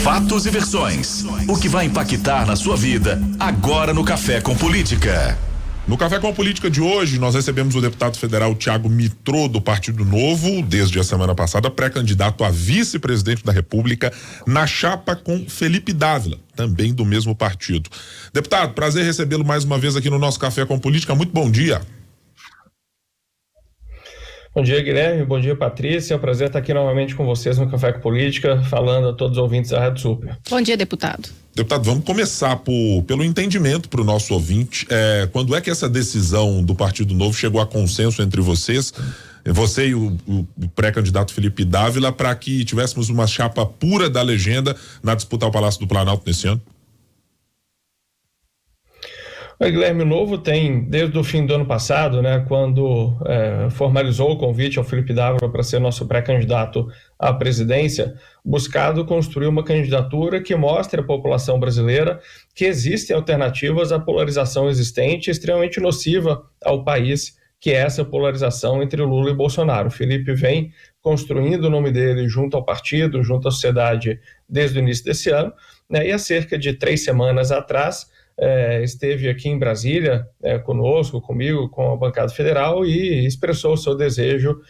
Fatos e versões. O que vai impactar na sua vida agora no Café com Política. No Café com Política de hoje, nós recebemos o deputado federal Thiago Mitrô, do Partido Novo, desde a semana passada, pré-candidato a vice-presidente da República, na chapa com Felipe Dávila, também do mesmo partido. Deputado, prazer recebê-lo mais uma vez aqui no nosso Café com Política. Muito bom dia. Bom dia, Guilherme. Bom dia, Patrícia. É um prazer estar aqui novamente com vocês no Café com Política, falando a todos os ouvintes da Rádio Super. Bom dia, deputado. Deputado, vamos começar pelo entendimento para o nosso ouvinte. Quando é que essa decisão do Partido Novo chegou a consenso entre vocês, você e o pré-candidato Felipe Dávila, para que tivéssemos uma chapa pura da legenda na disputa ao Palácio do Planalto nesse ano? O Guilherme Novo tem, desde o fim do ano passado, quando formalizou o convite ao Felipe Dávila para ser nosso pré-candidato à presidência, buscado construir uma candidatura que mostre à população brasileira que existem alternativas à polarização existente, extremamente nociva ao país, que é essa polarização entre Lula e Bolsonaro. O Felipe vem construindo o nome dele junto ao partido, junto à sociedade, desde o início desse ano, e há cerca de 3 semanas atrás, esteve aqui em Brasília conosco, comigo, com a bancada federal e expressou o seu desejo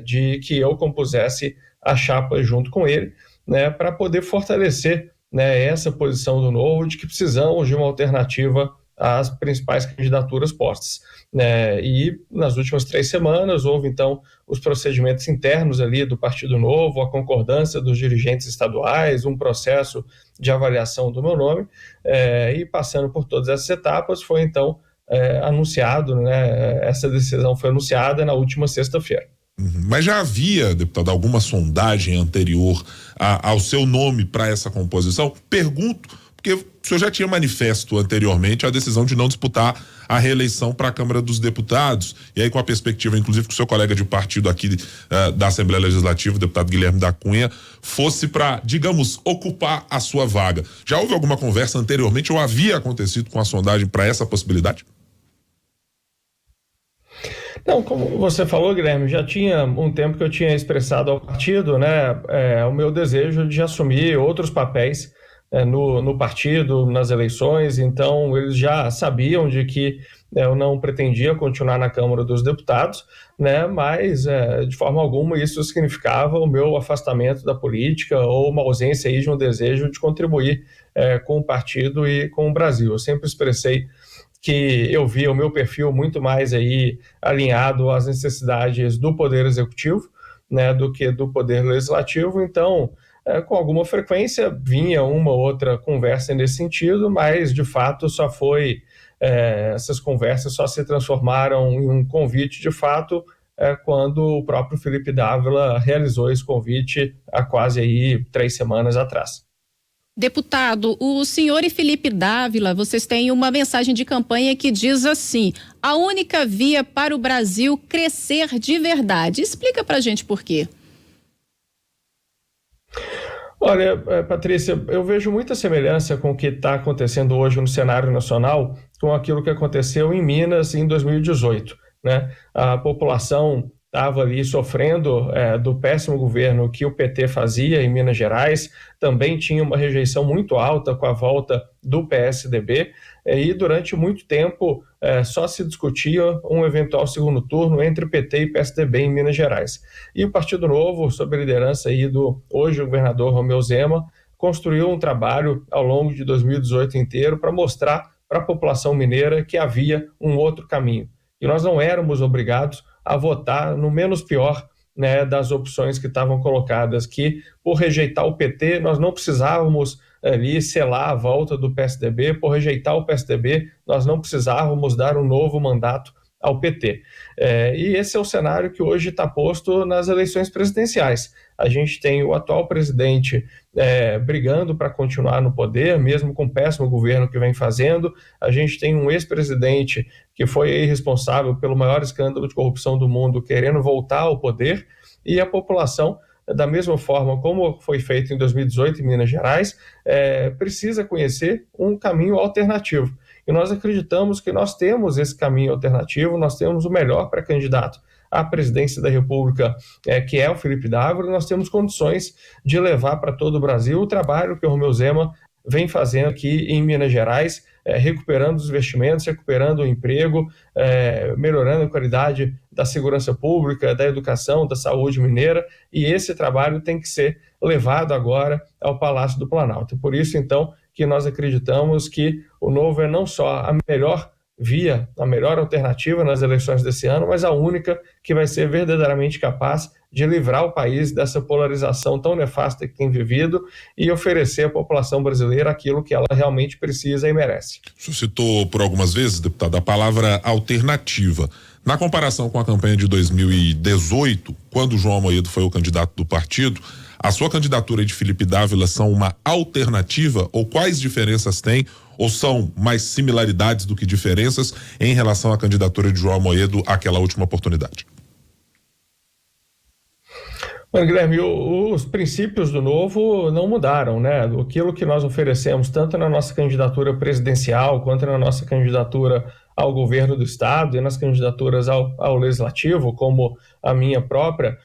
de que eu compusesse a chapa junto com ele, para poder fortalecer essa posição do Novo de que precisamos de uma alternativa às principais candidaturas postas. E nas últimas 3 semanas houve então os procedimentos internos ali do Partido Novo, a concordância dos dirigentes estaduais, um processo de avaliação do meu nome, e passando por todas essas etapas foi então anunciado, essa decisão foi anunciada na última sexta-feira. Mas já havia, deputado, alguma sondagem anterior ao seu nome para essa composição? Pergunto, porque o senhor já tinha manifesto anteriormente a decisão de não disputar a reeleição para a Câmara dos Deputados, e aí com a perspectiva, inclusive, que o seu colega de partido aqui da Assembleia Legislativa, o deputado Guilherme da Cunha, fosse para, digamos, ocupar a sua vaga. Já houve alguma conversa anteriormente ou havia acontecido com a sondagem para essa possibilidade? Não, como você falou, Guilherme, já tinha um tempo que eu tinha expressado ao partido, o meu desejo de assumir outros papéis no partido, nas eleições, então eles já sabiam de que eu não pretendia continuar na Câmara dos Deputados, mas de forma alguma isso significava o meu afastamento da política ou uma ausência aí de um desejo de contribuir com o partido e com o Brasil. Eu sempre expressei que eu via o meu perfil muito mais aí alinhado às necessidades do Poder Executivo, do que do Poder Legislativo, então com alguma frequência vinha uma ou outra conversa nesse sentido, mas de fato essas conversas só se transformaram em um convite de fato quando o próprio Felipe Dávila realizou esse convite há quase aí 3 semanas atrás. Deputado, o senhor e Felipe Dávila, vocês têm uma mensagem de campanha que diz assim: a única via para o Brasil crescer de verdade. Explica pra gente por quê. Olha, Patrícia, eu vejo muita semelhança com o que está acontecendo hoje no cenário nacional com aquilo que aconteceu em Minas em 2018, A população estava ali sofrendo do péssimo governo que o PT fazia em Minas Gerais, também tinha uma rejeição muito alta com a volta do PSDB, e durante muito tempo só se discutia um eventual segundo turno entre PT e PSDB em Minas Gerais. E o Partido Novo, sob a liderança aí do hoje governador Romeu Zema, construiu um trabalho ao longo de 2018 inteiro para mostrar para a população mineira que havia um outro caminho. E nós não éramos obrigados a votar no menos pior das opções que estavam colocadas, que por rejeitar o PT nós não precisávamos ali selar a volta do PSDB, por rejeitar o PSDB nós não precisávamos dar um novo mandato ao PT. E esse é o cenário que hoje está posto nas eleições presidenciais. A gente tem o atual presidente brigando para continuar no poder, mesmo com o péssimo governo que vem fazendo. A gente tem um ex-presidente que foi responsável pelo maior escândalo de corrupção do mundo, querendo voltar ao poder, e a população, da mesma forma como foi feito em 2018 em Minas Gerais, precisa conhecer um caminho alternativo. E nós acreditamos que nós temos esse caminho alternativo, nós temos o melhor pré-candidato à presidência da República, que é o Felipe Dávila, nós temos condições de levar para todo o Brasil o trabalho que o Romeu Zema vem fazendo aqui em Minas Gerais, recuperando os investimentos, recuperando o emprego, melhorando a qualidade da segurança pública, da educação, da saúde mineira, e esse trabalho tem que ser levado agora ao Palácio do Planalto. Por isso, então, que nós acreditamos que o Novo é não só a melhor via, a melhor alternativa nas eleições desse ano, mas a única que vai ser verdadeiramente capaz de livrar o país dessa polarização tão nefasta que tem vivido e oferecer à população brasileira aquilo que ela realmente precisa e merece. O senhor citou por algumas vezes, deputado, a palavra alternativa. Na comparação com a campanha de 2018, quando o João Amoedo foi o candidato do partido, a sua candidatura de Felipe Dávila são uma alternativa, ou quais diferenças tem, ou são mais similaridades do que diferenças em relação à candidatura de João Amoedo àquela última oportunidade? Mas, Guilherme, os princípios do Novo não mudaram, né? Aquilo que nós oferecemos, tanto na nossa candidatura presidencial, quanto na nossa candidatura ao governo do Estado e nas candidaturas ao Legislativo, como a minha própria,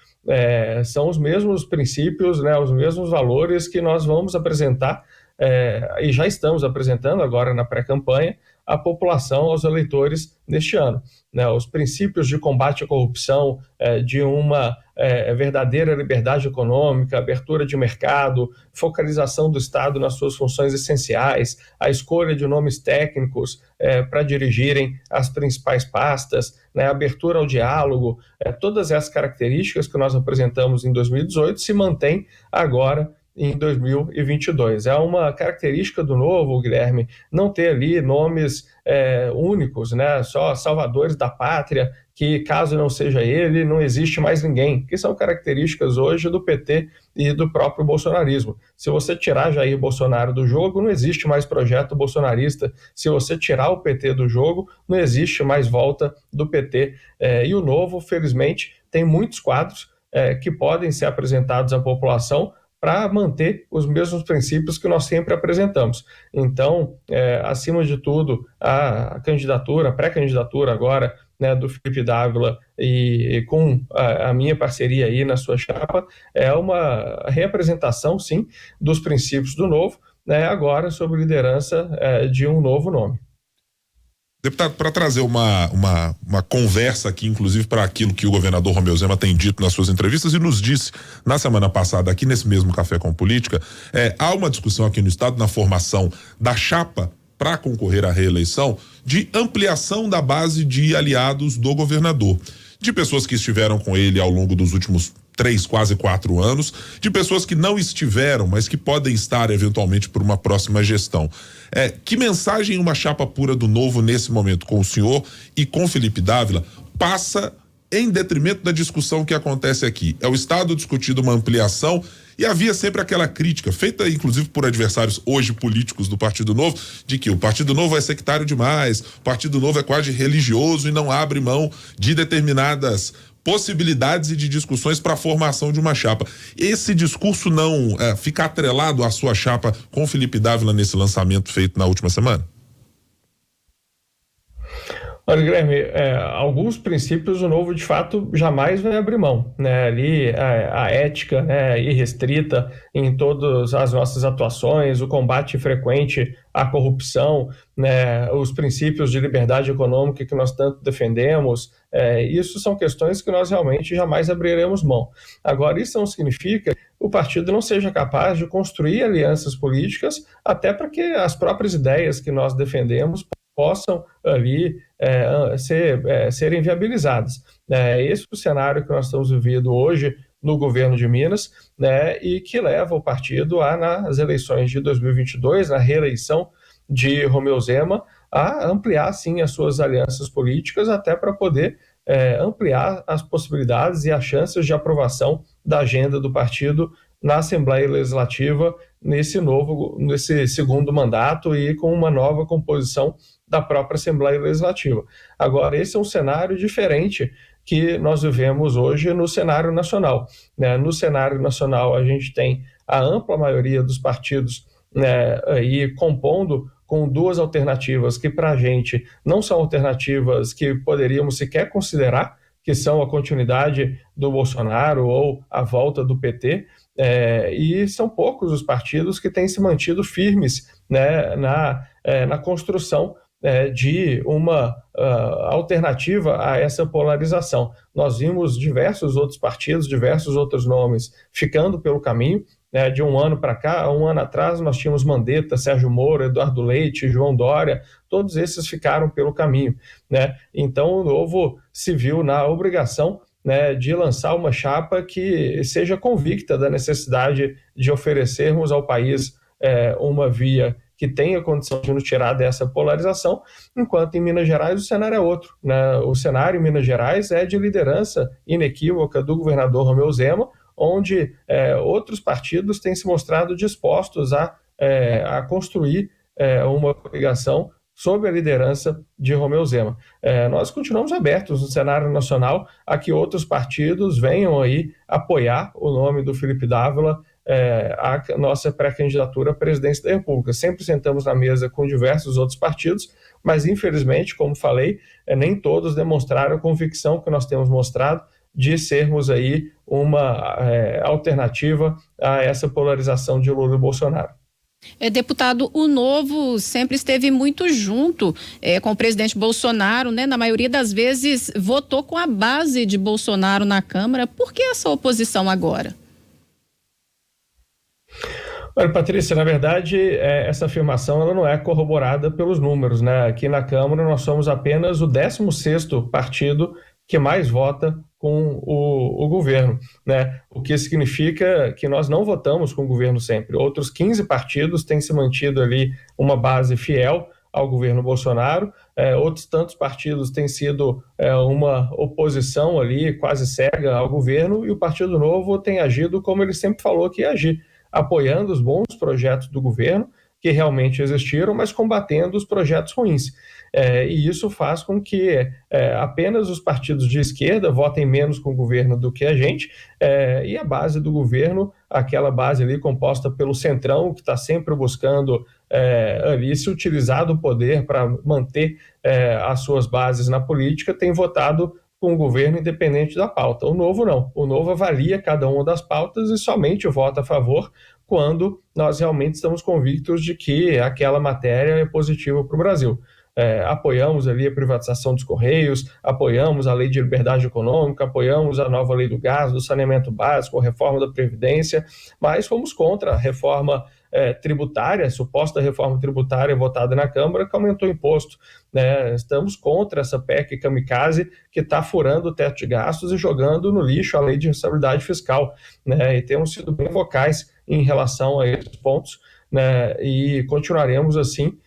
são os mesmos princípios, né? Os mesmos valores que nós vamos apresentar, e já estamos apresentando agora na pré-campanha, à população, aos eleitores neste ano, né? Os princípios de combate à corrupção, de uma verdadeira liberdade econômica, abertura de mercado, focalização do Estado nas suas funções essenciais, a escolha de nomes técnicos para dirigirem as principais pastas, né? Abertura ao diálogo, todas essas características que nós apresentamos em 2018 se mantêm agora em 2022. É uma característica do Novo, Guilherme, não ter ali nomes únicos, né? Só salvadores da pátria, que caso não seja ele, não existe mais ninguém, que são características hoje do PT e do próprio bolsonarismo. Se você tirar Jair Bolsonaro do jogo, não existe mais projeto bolsonarista. Se você tirar o PT do jogo, não existe mais volta do PT. E o Novo, felizmente, tem muitos quadros que podem ser apresentados à população para manter os mesmos princípios que nós sempre apresentamos. Então, acima de tudo, a candidatura, a pré-candidatura agora, né, do Felipe Dávila e com a minha parceria aí na sua chapa, é uma reapresentação, sim, dos princípios do Novo, né, agora sob liderança de um novo nome. Deputado, para trazer uma conversa aqui, inclusive para aquilo que o governador Romeu Zema tem dito nas suas entrevistas e nos disse na semana passada aqui nesse mesmo Café com Política, há uma discussão aqui no Estado na formação da chapa para concorrer à reeleição de ampliação da base de aliados do governador, de pessoas que estiveram com ele ao longo dos últimos 3, quase 4 anos, de pessoas que não estiveram, mas que podem estar eventualmente por uma próxima gestão. Que mensagem uma chapa pura do Novo nesse momento com o senhor e com Felipe Dávila passa em detrimento da discussão que acontece aqui? É o Estado discutindo uma ampliação e havia sempre aquela crítica, feita inclusive por adversários hoje políticos do Partido Novo, de que o Partido Novo é sectário demais, o Partido Novo é quase religioso e não abre mão de determinadas possibilidades e de discussões para a formação de uma chapa. Esse discurso não fica atrelado à sua chapa com Felipe Dávila nesse lançamento feito na última semana? Olha, Guilherme, alguns princípios o Novo, de fato, jamais vai abrir mão, né? Ali a ética, né, irrestrita em todas as nossas atuações, o combate frequente à corrupção, né, os princípios de liberdade econômica que nós tanto defendemos, isso são questões que nós realmente jamais abriremos mão. Agora, isso não significa que o partido não seja capaz de construir alianças políticas, até para que as próprias ideias que nós defendemos possam ali serem viabilizadas. Esse é o cenário que nós estamos vivendo hoje no governo de Minas, né, e que leva o partido nas eleições de 2022, na reeleição de Romeu Zema, a ampliar, sim, as suas alianças políticas, até para poder ampliar as possibilidades e as chances de aprovação da agenda do partido na Assembleia Legislativa nesse segundo mandato e com uma nova composição da própria Assembleia Legislativa. Agora, esse é um cenário diferente que nós vivemos hoje no cenário nacional, né? No cenário nacional, a gente tem a ampla maioria dos partidos, né, aí compondo com duas alternativas que, para a gente, não são alternativas que poderíamos sequer considerar que são a continuidade do Bolsonaro ou a volta do PT, e são poucos os partidos que têm se mantido firmes, né, na construção de uma alternativa a essa polarização. Nós vimos diversos outros partidos, diversos outros nomes ficando pelo caminho. De um ano para cá, um ano atrás, nós tínhamos Mandetta, Sérgio Moro, Eduardo Leite, João Dória, todos esses ficaram pelo caminho, né? Então, o Novo se viu na obrigação, né, de lançar uma chapa que seja convicta da necessidade de oferecermos ao país uma via que tenha condição de nos tirar dessa polarização, enquanto em Minas Gerais o cenário é outro, né? O cenário em Minas Gerais é de liderança inequívoca do governador Romeu Zema, onde outros partidos têm se mostrado dispostos a construir uma coligação sob a liderança de Romeu Zema. Nós continuamos abertos no cenário nacional a que outros partidos venham aí apoiar o nome do Felipe Dávila, a nossa pré-candidatura à presidência da República. Sempre sentamos na mesa com diversos outros partidos, mas infelizmente, como falei, nem todos demonstraram a convicção que nós temos mostrado de sermos aí uma alternativa a essa polarização de Lula e Bolsonaro. Deputado, o Novo sempre esteve muito junto com o presidente Bolsonaro, né? Na maioria das vezes votou com a base de Bolsonaro na Câmara. Por que essa oposição agora? Olha, Patrícia, na verdade, essa afirmação ela não é corroborada pelos números, né? Aqui na Câmara nós somos apenas o 16º partido que mais vota com o governo, né? O que significa que nós não votamos com o governo sempre. Outros 15 partidos têm se mantido ali uma base fiel ao governo Bolsonaro, outros tantos partidos têm sido uma oposição ali quase cega ao governo, e o Partido Novo tem agido como ele sempre falou que ia agir, apoiando os bons projetos do governo que realmente existiram, mas combatendo os projetos ruins. E isso faz com que apenas os partidos de esquerda votem menos com o governo do que a gente, e a base do governo, aquela base ali composta pelo Centrão, que está sempre buscando ali se utilizar do poder para manter as suas bases na política, tem votado com o governo independente da pauta. O Novo não. O Novo avalia cada uma das pautas e somente vota a favor quando nós realmente estamos convictos de que aquela matéria é positiva para o Brasil. Apoiamos ali a privatização dos Correios, apoiamos a lei de liberdade econômica, apoiamos a nova lei do gás, do saneamento básico, a reforma da Previdência, mas fomos contra a reforma tributária, suposta reforma tributária votada na Câmara, que aumentou o imposto, né? Estamos contra essa PEC kamikaze que está furando o teto de gastos e jogando no lixo a lei de responsabilidade fiscal, né? E temos sido bem vocais em relação a esses pontos, né? E continuaremos assim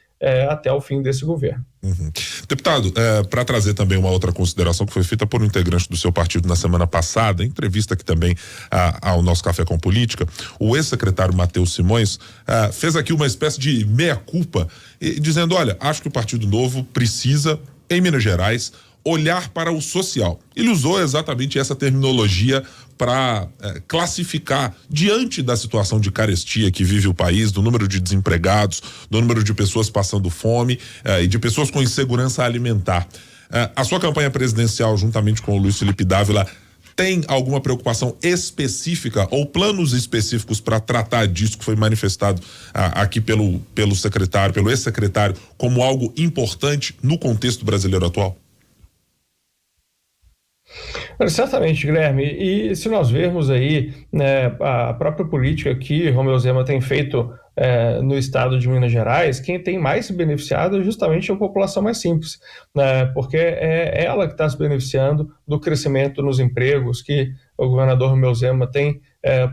até o fim desse governo. Uhum. Deputado, para trazer também uma outra consideração que foi feita por um integrante do seu partido na semana passada, em entrevista aqui também ao nosso Café com Política, o ex-secretário Matheus Simões fez aqui uma espécie de meia-culpa, dizendo, olha, acho que o Partido Novo precisa, em Minas Gerais, olhar para o social. Ele usou exatamente essa terminologia para classificar, diante da situação de carestia que vive o país, do número de desempregados, do número de pessoas passando fome e de pessoas com insegurança alimentar. A sua campanha presidencial, juntamente com o Luiz Felipe Dávila, tem alguma preocupação específica ou planos específicos para tratar disso que foi manifestado aqui pelo secretário, pelo ex-secretário, como algo importante no contexto brasileiro atual? Certamente, Guilherme, e se nós vermos aí, né, a própria política que Romeu Zema tem feito no estado de Minas Gerais, quem tem mais se beneficiado é justamente a população mais simples, né, porque é ela que está se beneficiando do crescimento nos empregos que o governador Romeu Zema tem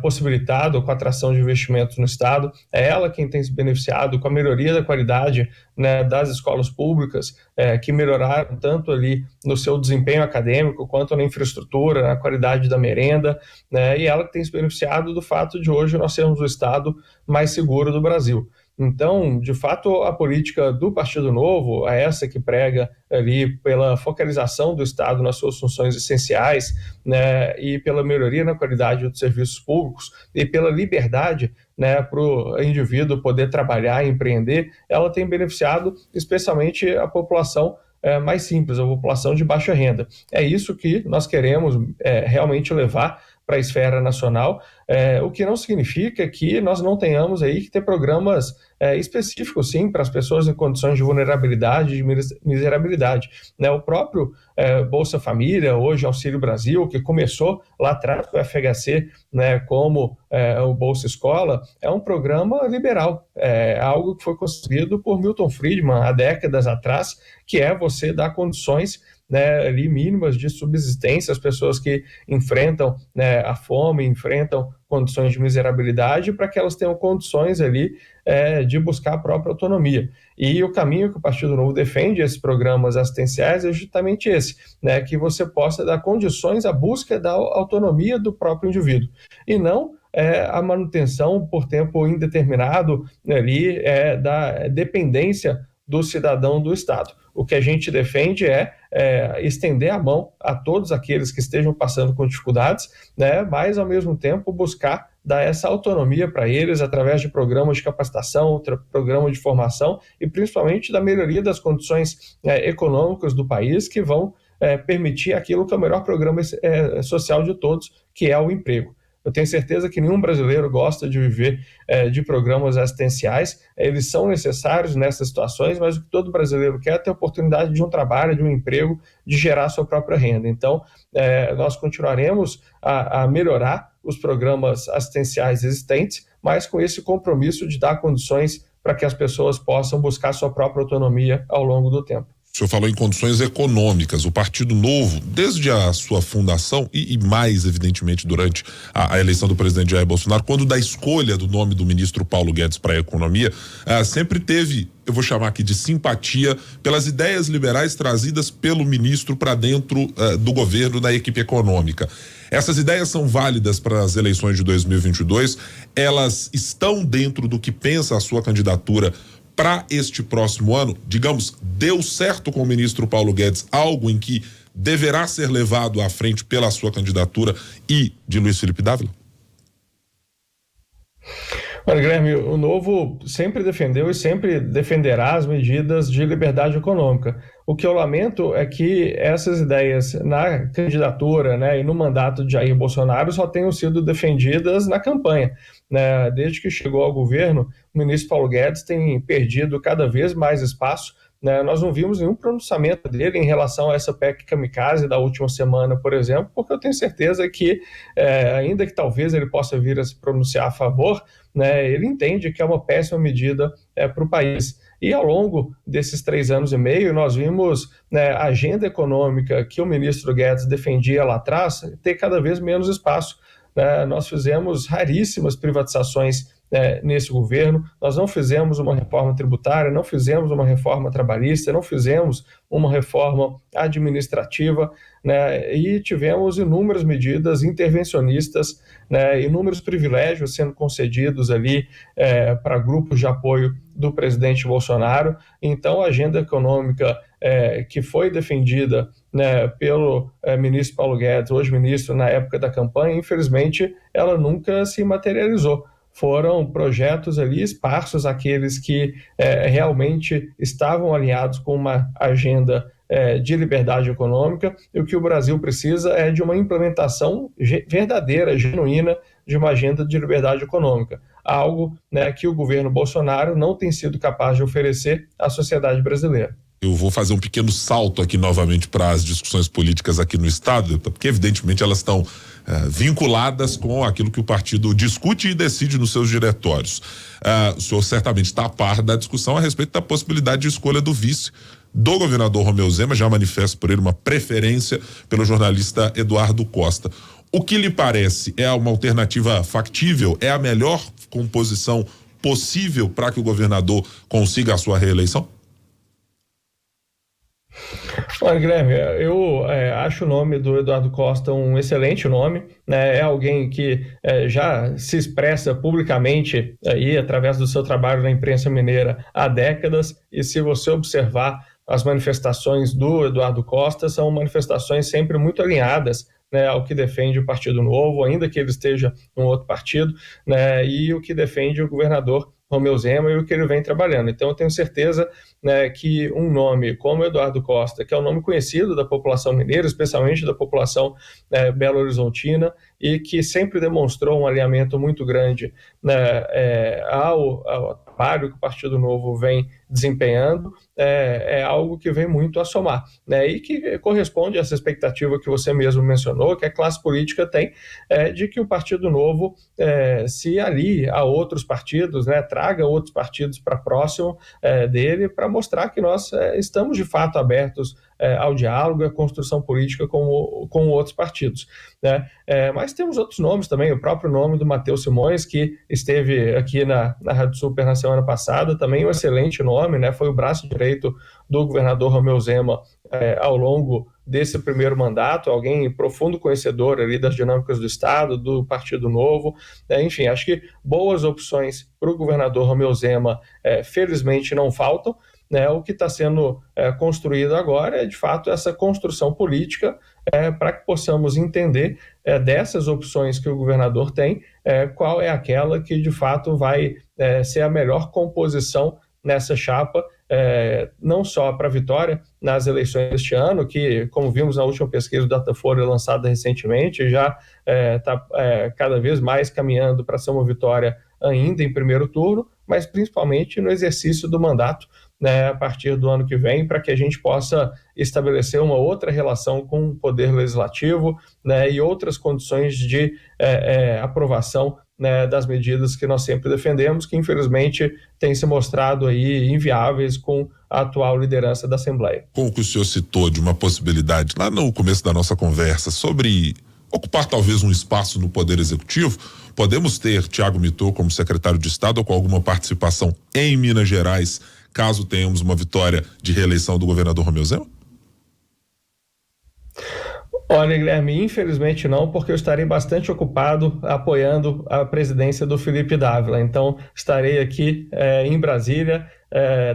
possibilitado com a atração de investimentos no estado, é ela quem tem se beneficiado com a melhoria da qualidade, né, das escolas públicas, que melhoraram tanto ali no seu desempenho acadêmico quanto na infraestrutura, na qualidade da merenda, né, e ela que tem se beneficiado do fato de hoje nós sermos o estado mais seguro do Brasil. Então, de fato, a política do Partido Novo é essa que prega ali pela focalização do Estado nas suas funções essenciais, né, e pela melhoria na qualidade dos serviços públicos e pela liberdade, né, para o indivíduo poder trabalhar e empreender. Ela tem beneficiado especialmente a população mais simples, a população de baixa renda. É isso que nós queremos realmente levar para a esfera nacional, o que não significa que nós não tenhamos aí que ter programas específicos, sim, para as pessoas em condições de vulnerabilidade, de miserabilidade. Né? O próprio Bolsa Família, hoje Auxílio Brasil, que começou lá atrás com o FHC, né, como o Bolsa Escola, é um programa liberal, algo que foi construído por Milton Friedman há décadas atrás, que é você dar condições, né, ali mínimas de subsistência às pessoas que enfrentam, né, a fome, enfrentam condições de miserabilidade, para que elas tenham condições ali de buscar a própria autonomia. E o caminho que o Partido Novo defende, esses programas assistenciais, é justamente esse, né, que você possa dar condições à busca da autonomia do próprio indivíduo, e não a manutenção por tempo indeterminado ali da dependência do cidadão do Estado. O que a gente defende é estender a mão a todos aqueles que estejam passando com dificuldades, né, mas, ao mesmo tempo, buscar dar essa autonomia para eles através de programas de capacitação, programas de formação e, principalmente, da melhoria das condições econômicas do país, que vão permitir aquilo que é o melhor programa social de todos, que é o emprego. Eu tenho certeza que nenhum brasileiro gosta de viver de programas assistenciais. Eles são necessários nessas situações, mas o que todo brasileiro quer é ter a oportunidade de um trabalho, de um emprego, de gerar sua própria renda. Então, nós continuaremos a melhorar os programas assistenciais existentes, mas com esse compromisso de dar condições para que as pessoas possam buscar sua própria autonomia ao longo do tempo. O senhor falou em condições econômicas. O Partido Novo, desde a sua fundação e mais evidentemente durante a eleição do presidente Jair Bolsonaro, quando da escolha do nome do ministro Paulo Guedes para a economia, sempre teve, eu vou chamar aqui de simpatia pelas ideias liberais trazidas pelo ministro para dentro do governo, da equipe econômica. Essas ideias são válidas para as eleições de 2022? Elas estão dentro do que pensa a sua candidatura para este próximo ano? Digamos, deu certo com o ministro Paulo Guedes algo em que deverá ser levado à frente pela sua candidatura e de Luiz Felipe Dávila? Olha, Guilherme, o Novo sempre defendeu e sempre defenderá as medidas de liberdade econômica. O que eu lamento é que essas ideias na candidatura, né, e no mandato de Jair Bolsonaro só tenham sido defendidas na campanha, né? Desde que chegou ao governo, o ministro Paulo Guedes tem perdido cada vez mais espaço, né? Nós não vimos nenhum pronunciamento dele em relação a essa PEC kamikaze da última semana, por exemplo, porque eu tenho certeza que, ainda que talvez ele possa vir a se pronunciar a favor, né, ele entende que é uma péssima medida para o país. E ao longo desses 3 anos e meio, nós vimos, né, a agenda econômica que o ministro Guedes defendia lá atrás ter cada vez menos espaço. Nós fizemos raríssimas privatizações nesse governo, nós não fizemos uma reforma tributária, não fizemos uma reforma trabalhista, não fizemos uma reforma administrativa, né, e tivemos inúmeras medidas intervencionistas, né, inúmeros privilégios sendo concedidos ali para grupos de apoio do presidente Bolsonaro. Então, a agenda econômica que foi defendida, né, pelo ministro Paulo Guedes, hoje ministro na época da campanha, infelizmente, ela nunca se materializou. Foram projetos ali esparsos, aqueles que realmente estavam alinhados com uma agenda de liberdade econômica, e o que o Brasil precisa é de uma implementação verdadeira, genuína, de uma agenda de liberdade econômica, algo, né, que o governo Bolsonaro não tem sido capaz de oferecer à sociedade brasileira. Eu vou fazer um pequeno salto aqui novamente para as discussões políticas aqui no estado, porque evidentemente elas estão vinculadas com aquilo que o partido discute e decide nos seus diretórios. O senhor certamente está a par da discussão a respeito da possibilidade de escolha do vice do governador Romeu Zema, já manifesta por ele uma preferência pelo jornalista Eduardo Costa. O que lhe parece é uma alternativa factível? É a melhor composição possível para que o governador consiga a sua reeleição? Olha, Guilherme, eu acho o nome do Eduardo Costa um excelente nome, né? É alguém que já se expressa publicamente aí através do seu trabalho na imprensa mineira há décadas, e se você observar as manifestações do Eduardo Costa, são manifestações sempre muito alinhadas, né, ao que defende o Partido Novo, ainda que ele esteja num outro partido, né, e o que defende o governador Romeu Zema e o que ele vem trabalhando. Então eu tenho certeza, né, que um nome como Eduardo Costa, que é um nome conhecido da população mineira, especialmente da população belo-horizontina, e que sempre demonstrou um alinhamento muito grande, né, ao trabalho que o Partido Novo vem desempenhando, é algo que vem muito a somar, né, e que corresponde a essa expectativa que você mesmo mencionou, que a classe política tem, de que o Partido Novo se alie a outros partidos, né, traga outros partidos para próximo dele, para mostrar que nós estamos de fato abertos ao diálogo e à construção política com outros partidos, né? Mas temos outros nomes também, o próprio nome do Matheus Simões, que esteve aqui na Rádio Super na semana passada, também um excelente nome, né? Foi o braço direito do governador Romeu Zema ao longo desse primeiro mandato, alguém profundo conhecedor ali das dinâmicas do Estado, do Partido Novo, enfim, acho que boas opções para o governador Romeu Zema, felizmente não faltam, né? O que está sendo construído agora é, de fato, essa construção política para que possamos entender dessas opções que o governador tem, qual é aquela que, de fato, vai ser a melhor composição nessa chapa, não só para a vitória nas eleições deste ano, que, como vimos na última pesquisa do Datafolha lançada recentemente, já está cada vez mais caminhando para ser uma vitória ainda em primeiro turno, mas principalmente no exercício do mandato, né, a partir do ano que vem, para que a gente possa estabelecer uma outra relação com o Poder Legislativo, né, e outras condições de aprovação, né, das medidas que nós sempre defendemos, que infelizmente têm se mostrado aí inviáveis com a atual liderança da Assembleia. Com o que o senhor citou de uma possibilidade lá no começo da nossa conversa sobre ocupar talvez um espaço no Poder Executivo, podemos ter Thiago Mitrô como secretário de Estado ou com alguma participação em Minas Gerais, caso tenhamos uma vitória de reeleição do governador Romeu Zema? Olha, Guilherme, infelizmente não, porque eu estarei bastante ocupado apoiando a presidência do Felipe Dávila. Então, estarei aqui em Brasília,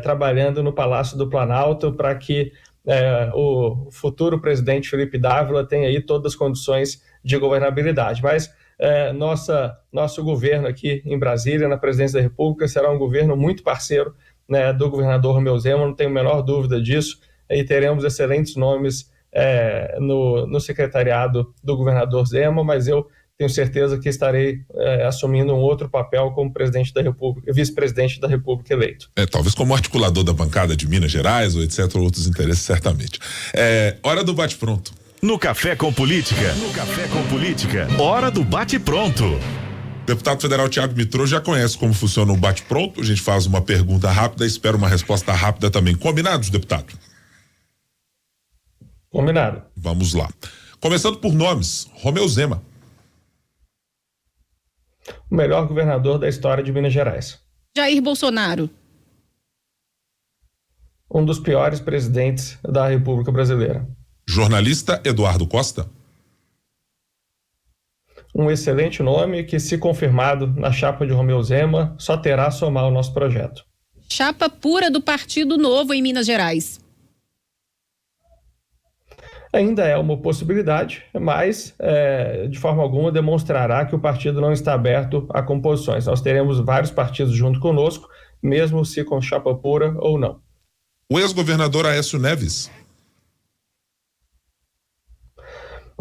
trabalhando no Palácio do Planalto para que o futuro presidente Felipe Dávila tenha aí todas as condições de governabilidade. Mas nosso governo aqui em Brasília, na presidência da República, será um governo muito parceiro, né, do governador Romeu Zema, não tenho a menor dúvida disso, e teremos excelentes nomes no secretariado do governador Zema, mas eu tenho certeza que estarei assumindo um outro papel como presidente da República, vice-presidente da República eleito. Talvez como articulador da bancada de Minas Gerais, ou etc., outros interesses, certamente. Hora do bate-pronto. No Café com Política. Hora do bate-pronto. Deputado federal Thiago Mitrô já conhece como funciona o bate-pronto. A gente faz uma pergunta rápida e espera uma resposta rápida também. Combinados, deputado? Combinado. Vamos lá. Começando por nomes. Romeu Zema. O melhor governador da história de Minas Gerais. Jair Bolsonaro. Um dos piores presidentes da República Brasileira. Jornalista Eduardo Costa. Um excelente nome que, se confirmado na chapa de Romeu Zema, só terá a somar ao nosso projeto. Chapa pura do Partido Novo em Minas Gerais. Ainda é uma possibilidade, mas de forma alguma demonstrará que o partido não está aberto a composições. Nós teremos vários partidos junto conosco, mesmo se com chapa pura ou não. O ex-governador Aécio Neves.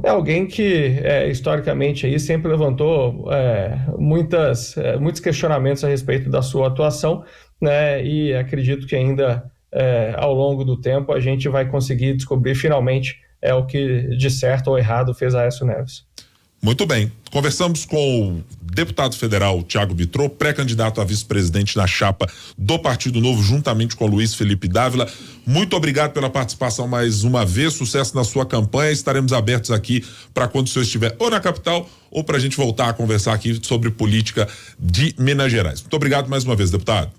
É alguém que, historicamente, aí sempre levantou muitos questionamentos a respeito da sua atuação, né? E acredito que ainda, ao longo do tempo, a gente vai conseguir descobrir finalmente o que de certo ou errado fez Aécio Neves. Muito bem. Conversamos com o deputado federal Thiago Mitrô, pré-candidato a vice-presidente na chapa do Partido Novo, juntamente com Luiz Felipe Dávila. Muito obrigado pela participação mais uma vez. Sucesso na sua campanha. Estaremos abertos aqui para quando o senhor estiver ou na capital ou para a gente voltar a conversar aqui sobre política de Minas Gerais. Muito obrigado mais uma vez, deputado.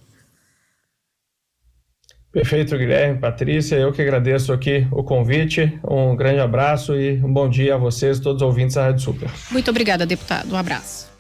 Perfeito, Guilherme, Patrícia, eu que agradeço aqui o convite, um grande abraço e um bom dia a vocês, todos os ouvintes da Rádio Super. Muito obrigada, deputado, um abraço.